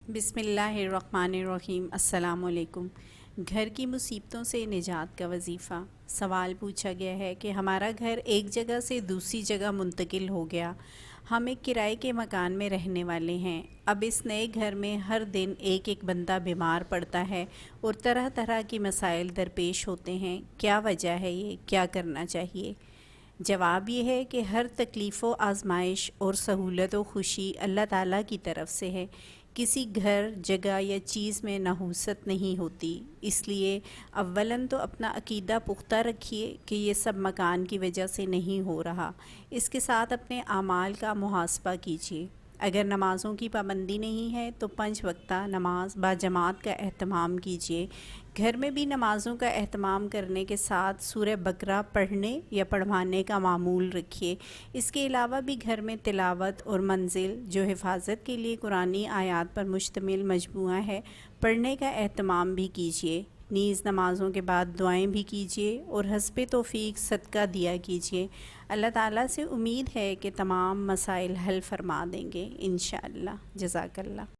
بسم اللہ الرحمن الرحیم۔ السلام علیکم۔ گھر کی مصیبتوں سے نجات کا وظیفہ۔ سوال پوچھا گیا ہے کہ ہمارا گھر ایک جگہ سے دوسری جگہ منتقل ہو گیا۔ ہم ایک کرائے کے مکان میں رہنے والے ہیں۔ اب اس نئے گھر میں ہر دن ایک ایک بندہ بیمار پڑتا ہے اور طرح طرح کی مسائل درپیش ہوتے ہیں۔ کیا وجہ ہے یہ؟ کیا کرنا چاہیے؟ جواب یہ ہے کہ ہر تکلیف و آزمائش اور سہولت و خوشی اللہ تعالیٰ کی طرف سے ہے۔ کسی گھر، جگہ یا چیز میں نحوست نہیں ہوتی، اس لیے اولاً تو اپنا عقیدہ پختہ رکھیے کہ یہ سب مکان کی وجہ سے نہیں ہو رہا۔ اس کے ساتھ اپنے اعمال کا محاسبہ کیجیے۔ اگر نمازوں کی پابندی نہیں ہے تو 5 وقتہ نماز باجماعت کا اہتمام کیجیے۔ گھر میں بھی نمازوں کا اہتمام کرنے کے ساتھ سورہ بقرہ پڑھنے یا پڑھوانے کا معمول رکھیے۔ اس کے علاوہ بھی گھر میں تلاوت اور منزل، جو حفاظت کے لیے قرآنی آیات پر مشتمل مجموعہ ہے، پڑھنے کا اہتمام بھی کیجیے۔ نیز نمازوں کے بعد دعائیں بھی کیجیے اور حسب توفیق صدقہ دیا کیجیے۔ اللہ تعالیٰ سے امید ہے کہ تمام مسائل حل فرما دیں گے انشاءاللہ۔ جزاک اللہ۔